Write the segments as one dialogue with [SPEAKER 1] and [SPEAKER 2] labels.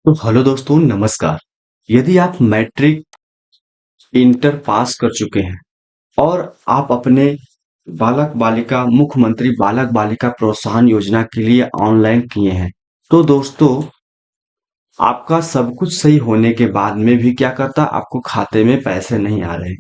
[SPEAKER 1] तो हेलो दोस्तों, नमस्कार। यदि आप मैट्रिक इंटर पास कर चुके हैं और आप अपने बालक बालिका मुख्यमंत्री बालक बालिका प्रोत्साहन योजना के लिए ऑनलाइन किए हैं, तो दोस्तों आपका सब कुछ सही होने के बाद में भी क्या करता, आपको खाते में पैसे नहीं आ रहे,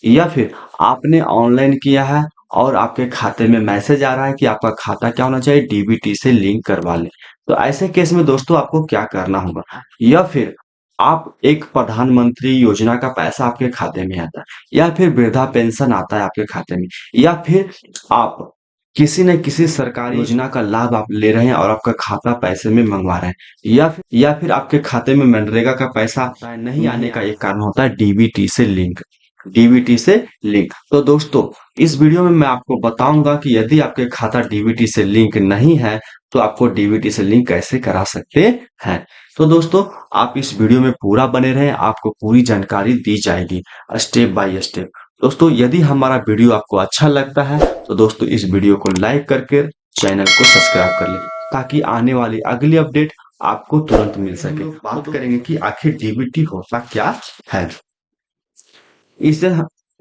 [SPEAKER 1] या फिर आपने ऑनलाइन किया है और आपके खाते में मैसेज आ रहा है कि आपका खाता क्या होना चाहिए, डीबीटी से लिंक करवा लें। तो ऐसे केस में दोस्तों आपको क्या करना होगा, या फिर आप एक प्रधानमंत्री योजना का पैसा आपके खाते में आता है, या फिर वृद्धा पेंशन आता है आपके खाते में, या फिर आप किसी न किसी सरकारी योजना का लाभ आप ले रहे हैं और आपका खाता पैसे में मंगवा रहे हैं, या फिर आपके खाते में मनरेगा का पैसा आता है। नहीं आने का एक कारण होता है डीबीटी से लिंक। डीबीटी से लिंक। तो दोस्तों इस वीडियो में मैं आपको बताऊंगा कि यदि आपके खाता डीबीटी से लिंक नहीं है तो आपको डीबीटी से लिंक कैसे करा सकते हैं। तो दोस्तों आप इस वीडियो में पूरा बने रहें, आपको पूरी जानकारी दी जाएगी स्टेप बाय स्टेप। दोस्तों यदि हमारा वीडियो आपको अच्छा लगता है तो दोस्तों इस वीडियो को लाइक करके चैनल को सब्सक्राइब कर लें, ताकि आने वाली अगली अपडेट आपको तुरंत मिल सके। बात करेंगे कि आखिर डीबीटी होता क्या है, इसे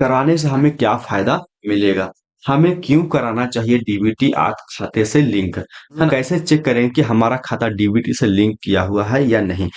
[SPEAKER 1] कराने से हमें क्या फायदा मिलेगा, हमें क्यों कराना चाहिए डीबीटी आज खाते से लिंक, हम कैसे चेक करें कि हमारा खाता डीबीटी से लिंक किया हुआ है या नहीं,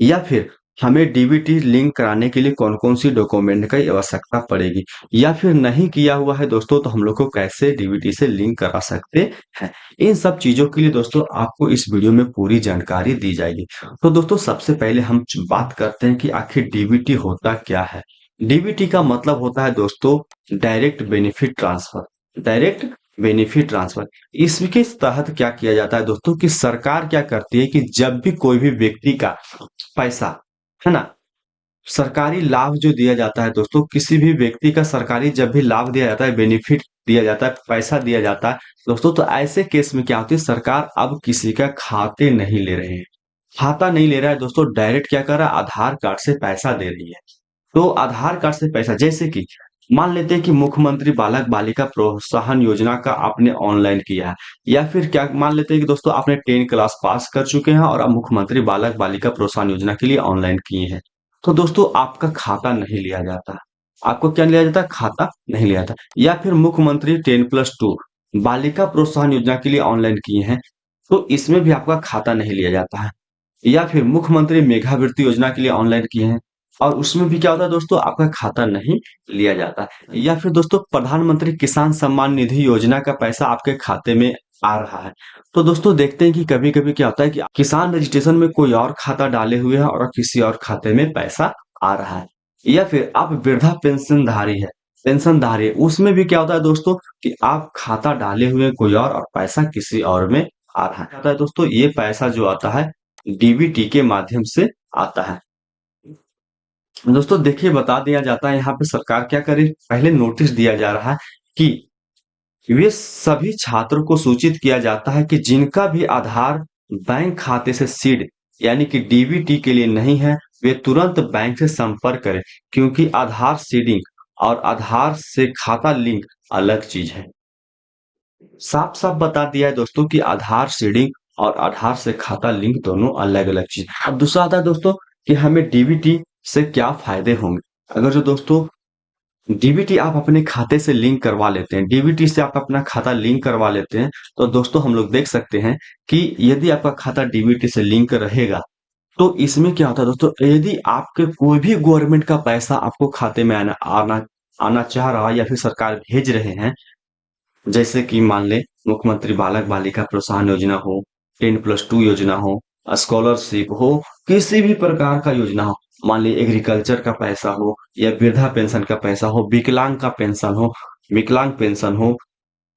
[SPEAKER 1] या फिर हमें डीबीटी लिंक कराने के लिए कौन कौन सी डॉक्यूमेंट की आवश्यकता पड़ेगी, या फिर नहीं किया हुआ है दोस्तों तो हम लोग को कैसे डीबीटी से लिंक करा सकते हैं। इन सब चीजों के लिए दोस्तों आपको इस वीडियो में पूरी जानकारी दी जाएगी। तो दोस्तों सबसे पहले हम बात करते हैं कि आखिर डीबीटी होता क्या है। डीबीटी का मतलब होता है दोस्तों direct benefit transfer. Direct benefit transfer इसके तहत क्या किया जाता है दोस्तों कि सरकार क्या करती है कि जब भी कोई भी व्यक्ति का पैसा, है ना, सरकारी लाभ जो दिया जाता है दोस्तों, किसी भी व्यक्ति का सरकारी जब भी लाभ दिया जाता है, बेनिफिट दिया जाता है, पैसा दिया जाता है दोस्तों, तो ऐसे केस में क्या होती है, सरकार अब किसी का खाते नहीं ले रहे हैं, खाता नहीं ले रहा है दोस्तों, डायरेक्ट क्या कर रहा है, आधार कार्ड से पैसा दे रही है। तो आधार कार्ड से पैसा, जैसे कि मान लेते हैं कि मुख्यमंत्री बालक बालिका प्रोत्साहन योजना का आपने ऑनलाइन किया है, या फिर क्या मान लेते हैं कि दोस्तों आपने 10 क्लास पास कर चुके हैं और अब मुख्यमंत्री बालक बालिका प्रोत्साहन योजना के लिए ऑनलाइन किए हैं, तो दोस्तों आपका खाता नहीं लिया जाता। आपको क्या लिया जाता है, खाता नहीं लिया जाता। या फिर मुख्यमंत्री 10+2 बालिका प्रोत्साहन योजना के लिए ऑनलाइन किए हैं, तो इसमें भी आपका खाता नहीं लिया जाता है। या फिर मुख्यमंत्री मेधावृत्ति योजना के लिए ऑनलाइन किए हैं और उसमें भी क्या होता है दोस्तों, आपका खाता नहीं लिया जाता है। या फिर दोस्तों प्रधानमंत्री किसान सम्मान निधि योजना का पैसा आपके खाते में आ रहा है, तो दोस्तों देखते हैं कि कभी कभी क्या होता है कि किसान रजिस्ट्रेशन में कोई और खाता डाले हुए है और किसी और खाते में पैसा आ रहा है। या फिर आप वृद्धा पेंशनधारी है, उसमें भी क्या होता है दोस्तों कि आप खाता डाले हुए हैं कोई और पैसा किसी और में आ रहा है। आता है दोस्तों ये पैसा जो आता है डीबीटी के माध्यम से आता है। दोस्तों देखिए बता दिया जाता है यहाँ पे सरकार क्या करे, पहले नोटिस दिया जा रहा है कि वे सभी छात्रों को सूचित किया जाता है कि जिनका भी आधार बैंक खाते से सीड यानी कि डीबीटी के लिए नहीं है, वे तुरंत बैंक से संपर्क करें, क्योंकि आधार सीडिंग और आधार से खाता लिंक अलग चीज है। साफ साफ बता दिया है दोस्तों कि आधार सीडिंग और आधार से खाता लिंक दोनों अलग अलग चीज। अब दूसरा आता है दोस्तों कि हमें डीबीटी से क्या फायदे होंगे। अगर जो दोस्तों डीबीटी आप अपने खाते से लिंक करवा लेते हैं, डीबीटी से आप अपना खाता लिंक करवा लेते हैं, तो दोस्तों हम लोग देख सकते हैं कि यदि आपका खाता डीबीटी से लिंक रहेगा तो इसमें क्या होता है दोस्तों, यदि आपके कोई भी गवर्नमेंट का पैसा आपको खाते में आना आना आना चाह रहा है या फिर सरकार भेज रहे हैं, जैसे कि मान ले मुख्यमंत्री बालक बालिका प्रोत्साहन योजना हो, 10+2 योजना हो, स्कॉलरशिप हो, किसी भी प्रकार का योजना हो, मान ली एग्रीकल्चर का पैसा हो या वृद्धा पेंशन का पैसा हो, विकलांग का पेंशन हो, विकलांग पेंशन हो,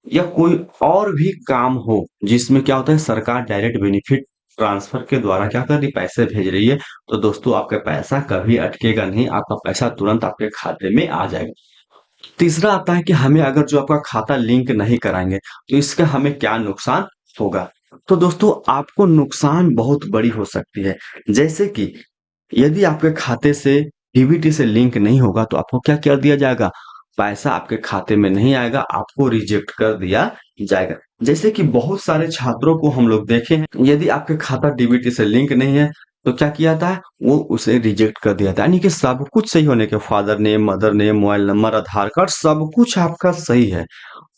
[SPEAKER 1] या कोई और भी काम हो जिसमें क्या होता है सरकार डायरेक्ट बेनिफिट ट्रांसफर के द्वारा क्या कर रही, पैसे भेज रही है, तो दोस्तों आपका पैसा कभी अटकेगा नहीं, आपका पैसा तुरंत आपके खाते में आ जाएगा। तीसरा आता है कि हमें अगर जो आपका खाता लिंक नहीं कराएंगे तो इसका हमें क्या नुकसान होगा। तो दोस्तों आपको नुकसान बहुत बड़ी हो सकती है, जैसे कि यदि आपके खाते से डीबीटी से लिंक नहीं होगा तो आपको क्या कर दिया जाएगा, पैसा आपके खाते में नहीं आएगा, आपको रिजेक्ट कर दिया जाएगा। जैसे कि बहुत सारे छात्रों को हम लोग देखे हैं, यदि आपके खाता डीबीटी से लिंक नहीं है तो क्या किया था, वो उसे रिजेक्ट कर दिया था। यानी कि सब कुछ सही होने के, father name, mother name, mobile number, Aadhaar card, सब कुछ आपका सही है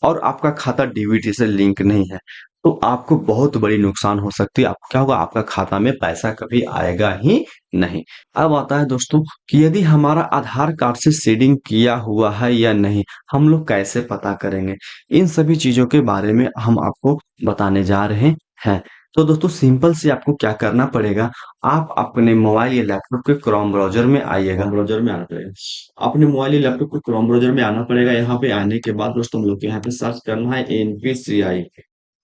[SPEAKER 1] और आपका खाता डीबीटी से लिंक नहीं है, तो आपको बहुत बड़ी नुकसान हो सकती है। आप क्या होगा, आपका खाता में पैसा कभी आएगा ही नहीं। अब आता है दोस्तों कि यदि हमारा आधार कार्ड से सीडिंग किया हुआ है या नहीं, हम लोग कैसे पता करेंगे? इन सभी चीजों के बारे में हम आपको बताने जा रहे हैं। तो दोस्तों सिंपल से आपको क्या करना पड़ेगा, आप अपने मोबाइल या लैपटॉप के क्रोम ब्राउज़र में आइएगा, ब्राउज़र में आना पड़ेगा। अपने मोबाइल या लैपटॉप को क्रोम ब्राउज़र में आना पड़ेगा। यहाँ पे आने के बाद दोस्तों हम लोग को यहाँ पे सर्च करना है एनपीसीआई।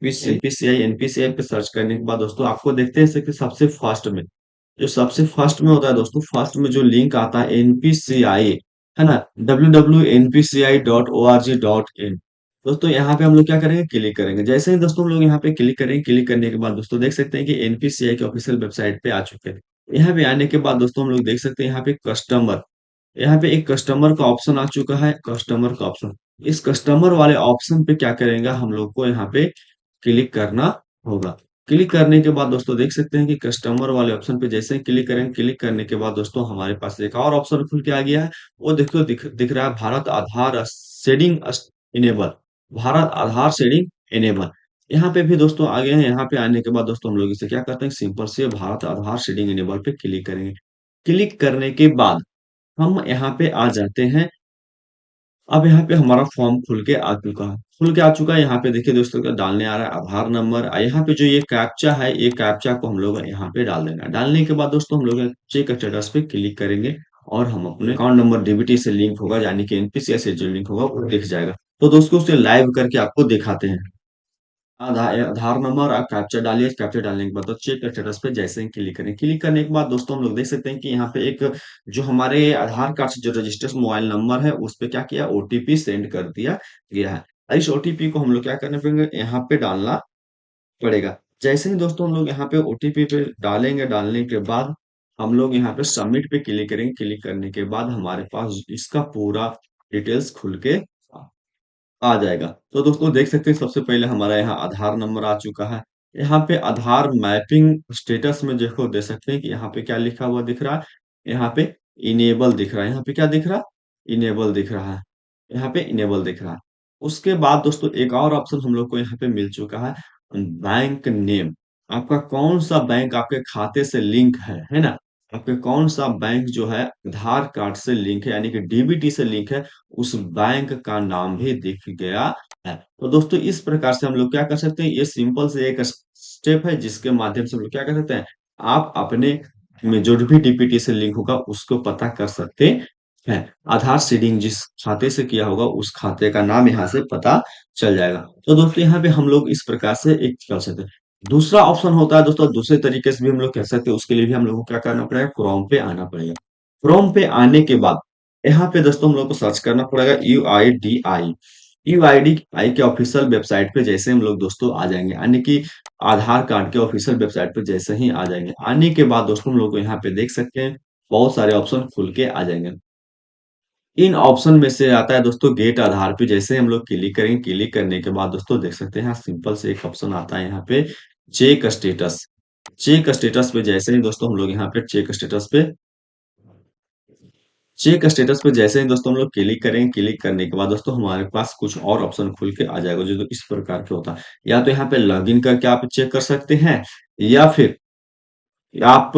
[SPEAKER 1] एनपीसीआई पे सर्च करने के बाद दोस्तों आपको देखते हैं कि सबसे फर्स्ट में, जो सबसे फर्स्ट में होता है दोस्तों, फर्स्ट में जो लिंक आता है एनपीसीआई, है ना, www.npci.org.in। दोस्तों यहाँ पे हम लोग क्या करेंगे, क्लिक करेंगे। जैसे ही दोस्तों हम लोग यहाँ पे क्लिक करेंगे, क्लिक करने के बाद दोस्तों देख सकते हैं कि एनपीसीआई के ऑफिशियल वेबसाइट पे आ चुके हैं। यहाँ पे आने के बाद दोस्तों हम लोग देख सकते हैं यहाँ पे कस्टमर, यहाँ पे एक कस्टमर का ऑप्शन आ चुका है, कस्टमर का ऑप्शन। इस कस्टमर वाले ऑप्शन पे क्या करेंगे, हम लोग को यहाँ पे क्लिक करना होगा। क्लिक करने के बाद दोस्तों देख सकते हैं कि कस्टमर वाले ऑप्शन पे जैसे ही क्लिक करेंगे, क्लिक करने के बाद दोस्तों हमारे पास एक और ऑप्शन खुल के आ गया है। वो देखो दिख रहा है, भारत आधार शेडिंग इनेबल, भारत आधार शेडिंग इनेबल। यहाँ पे भी दोस्तों आ गए हैं। यहाँ पे आने के बाद दोस्तों हम लोग इसे क्या करते हैं, सिंपल से भारत आधार शेडिंग इनेबल पे क्लिक करेंगे। क्लिक करने के बाद हम यहाँ पे आ जाते हैं। अब यहाँ पे हमारा फॉर्म खुल के आ चुका है, खुल के आ चुका है। यहाँ पे देखिए दोस्तों का डालने आ रहा है आधार नंबर। यहाँ पे जो ये कैप्चा है, ये कैप्चा को हम लोग यहाँ पे डाल देना है। डालने के बाद दोस्तों हम लोग चेक स्टेटस पे क्लिक करेंगे और हम अपने अकाउंट नंबर डीबीटी से लिंक होगा, यानी कि एनपीसीआई से जो लिंक होगा वो दिख जाएगा। तो दोस्तों उसे लाइव करके आपको दिखाते हैं। आधार नंबर आप कैप्चा डालिए। कैप्चा डालने के बाद तो चेक स्टेटस पे जैसे ही क्लिक करें, क्लिक करने के बाद दोस्तों हम लोग देख सकते हैं कि यहाँ पे एक, जो हमारे आधार कार्ड से जो रजिस्टर्ड मोबाइल नंबर है उस पे क्या किया, ओटीपी सेंड कर दिया गया है। इस ओटीपी को हम लोग क्या करना पड़ेगा, यहाँ पे डालना पड़ेगा। जैसे ही दोस्तों हम लोग यहाँ पे ओटीपी पे डालेंगे, डालने के बाद हम लोग यहाँ पे सबमिट पे क्लिक करेंगे। क्लिक करने के बाद हमारे पास इसका पूरा डिटेल्स खुल के आ जाएगा। तो दोस्तों देख सकते हैं सबसे पहले हमारा यहाँ आधार नंबर आ चुका है। यहाँ पे आधार मैपिंग स्टेटस में देखो, दे सकते हैं कि यहाँ पे क्या लिखा हुआ दिख रहा है, यहाँ पे इनेबल दिख रहा है। यहाँ पे क्या दिख रहा है, इनेबल दिख रहा है। यहाँ पे इनेबल दिख रहा है। उसके बाद दोस्तों एक और ऑप्शन हम लोग को यहाँ पे मिल चुका है, बैंक नेम। आपका कौन सा बैंक आपके खाते से लिंक है ना, आपके कौन सा बैंक जो है आधार कार्ड से लिंक है, यानी कि डीबीटी से लिंक है, उस बैंक का नाम भी दिख गया है। तो दोस्तों इस प्रकार से हम लोग क्या कर सकते हैं, ये सिंपल से एक स्टेप है जिसके माध्यम से हम लोग क्या कर सकते हैं, आप अपने में जो भी डीबीटी से लिंक होगा उसको पता कर सकते हैं। आधार सीडिंग जिस खाते से किया होगा उस खाते का नाम यहाँ से पता चल जाएगा। तो दोस्तों यहाँ पे हम लोग इस प्रकार से एक कर सकते हैं। दूसरा ऑप्शन होता है दोस्तों, दूसरे तरीके से भी हम लोग कह सकते हैं। उसके लिए भी हम लोग को क्या करना पड़ेगा, क्रोम पे आना पड़ेगा। क्रोम पे आने के बाद यहाँ पे दोस्तों हम लोग को सर्च करना पड़ेगा यूआईडीआई। यूआईडीआई के ऑफिशियल वेबसाइट पे जैसे हम लोग दोस्तों आ जाएंगे, यानी कि आधार कार्ड के ऑफिशियल वेबसाइट पे जैसे ही आ जाएंगे, आने के बाद दोस्तों हम लोग को यहाँ पे देख सकते हैं बहुत सारे ऑप्शन खुल के आ जाएंगे। इन ऑप्शन में से आता है दोस्तों गेट आधार पे। जैसे हम लोग क्लिक करेंगे, क्लिक करने के बाद दोस्तों देख सकते हैं यहाँ सिंपल से एक ऑप्शन आता है यहाँ पे चेक स्टेटस। चेक स्टेटस पे जैसे ही दोस्तों हम लोग यहाँ पे चेक स्टेटस पे जैसे ही दोस्तों हम लोग क्लिक करेंगे, क्लिक करने के बाद दोस्तों हमारे पास कुछ और ऑप्शन खुल के आ जाएगा जो तो इस प्रकार के होता है। या तो यहाँ पे लॉगिन करके आप चेक कर सकते हैं, या फिर आप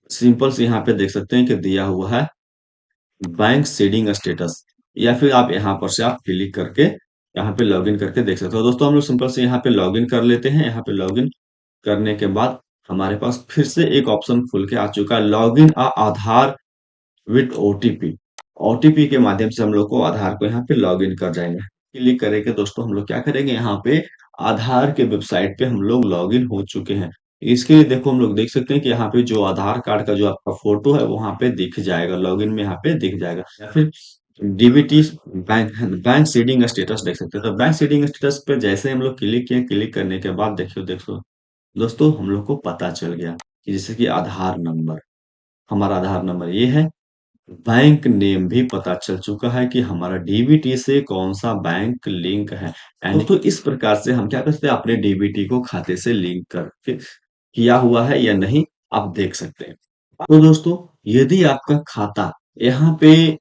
[SPEAKER 1] सिंपल से यहाँ पे देख सकते हैं कि दिया हुआ है बैंक सीडिंग स्टेटस, या फिर आप यहाँ पर से आप क्लिक करके यहाँ पे लॉगिन करके देख सकते हो। दोस्तों हम लोग सिंपल से यहाँ पे लॉगिन कर लेते हैं। यहाँ पे लॉगिन करने के बाद हमारे पास फिर से एक ऑप्शन खुल के आ चुका है, login Aadhaar with OTP. OTP के माध्यम से हम लोग को आधार को यहाँ पे लॉगिन कर जाएंगे। क्लिक करेंगे दोस्तों हम लोग क्या करेंगे, यहाँ पे आधार के वेबसाइट पे हम लोग लॉगिन हो चुके हैं। इसके लिए देखो हम लोग देख सकते हैं कि यहाँ पे जो आधार कार्ड का जो आपका फोटो है वहां पे दिख जाएगा, लॉगिन में यहाँ पे दिख जाएगा। या फिर DBT bank bank seeding status देख सकते हैं। तो बैंक सीडिंग स्टेटस पे जैसे हम लोग क्लिक किए, क्लिक करने के बाद देखियो देखो दोस्तों हम लोग को पता चल गया कि जैसे कि आधार नंबर, हमारा आधार नंबर ये है। बैंक नेम भी पता चल चुका है कि हमारा डीबीटी से कौन सा बैंक लिंक है। एंड तो इस प्रकार से हम क्या कर सकते हैं, अपने डीबीटी को खाते से लिंक करके किया हुआ है या नहीं आप देख सकते हैं। तो दोस्तों, यदि आपका खाता यहाँ पे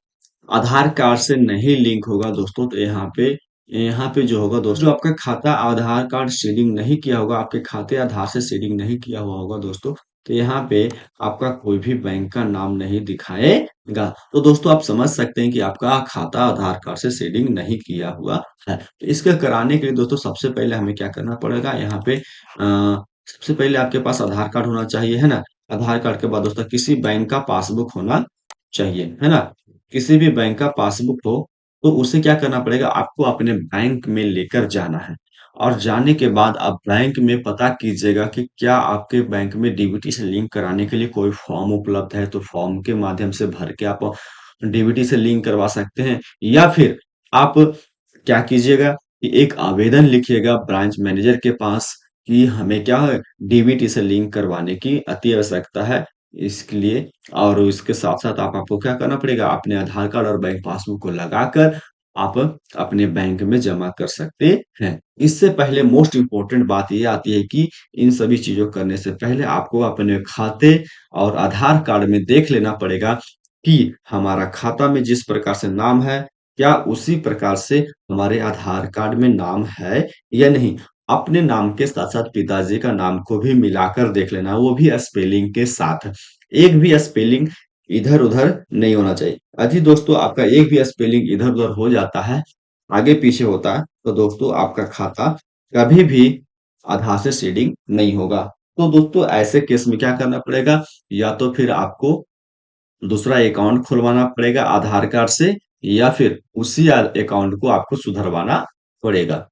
[SPEAKER 1] आधार कार्ड से नहीं लिंक होगा दोस्तों, तो यहाँ पे जो होगा दोस्तों, जो आपका खाता आधार कार्ड से लिंक नहीं किया होगा, आपके खाते आधार से लिंक नहीं किया हुआ होगा दोस्तों, तो यहाँ पे आपका कोई भी बैंक का नाम नहीं दिखाएगा। तो दोस्तों, आप समझ सकते हैं कि आपका खाता आधार कार्ड से शेयरिंग नहीं किया हुआ है। तो इसका कराने के लिए दोस्तों, सबसे पहले हमें क्या करना पड़ेगा, यहाँ पे सबसे पहले आपके पास आधार कार्ड होना चाहिए, है ना। आधार कार्ड के बाद दोस्तों, किसी बैंक का पासबुक होना चाहिए, है ना। किसी भी बैंक का पासबुक हो, तो उसे क्या करना पड़ेगा, आपको अपने बैंक में लेकर जाना है। और जाने के बाद आप बैंक में पता कीजिएगा कि क्या आपके बैंक में डीबीटी से लिंक कराने के लिए कोई फॉर्म उपलब्ध है, तो फॉर्म के माध्यम से भर के आप डीबीटी से लिंक करवा सकते हैं। या फिर आप क्या कीजिएगा कि एक आवेदन लिखिएगा ब्रांच मैनेजर के पास कि हमें क्या है, डीबीटी से लिंक करवाने की अति आवश्यकता है। इसके लिए और इसके साथ साथ आपको क्या करना पड़ेगा, अपने आधार कार्ड और बैंक पासबुक को लगाकर आप अपने बैंक में जमा कर सकते हैं। इससे पहले मोस्ट इम्पोर्टेंट बात ये आती है कि इन सभी चीजों करने से पहले आपको अपने खाते और आधार कार्ड में देख लेना पड़ेगा कि हमारा खाता में जिस प्रकार से नाम है, क्या उसी प्रकार से हमारे आधार कार्ड में नाम है या नहीं। अपने नाम के साथ साथ पिताजी का नाम को भी मिलाकर देख लेना, वो भी स्पेलिंग के साथ। एक भी स्पेलिंग इधर उधर नहीं होना चाहिए। यदि दोस्तों आपका एक भी स्पेलिंग इधर उधर हो जाता है, आगे पीछे होता है, तो दोस्तों आपका खाता कभी भी आधार से सीडिंग नहीं होगा। तो दोस्तों, ऐसे केस में क्या करना पड़ेगा, या तो फिर आपको दूसरा अकाउंट खुलवाना पड़ेगा आधार कार्ड से, या फिर उसी अकाउंट को आपको सुधरवाना पड़ेगा।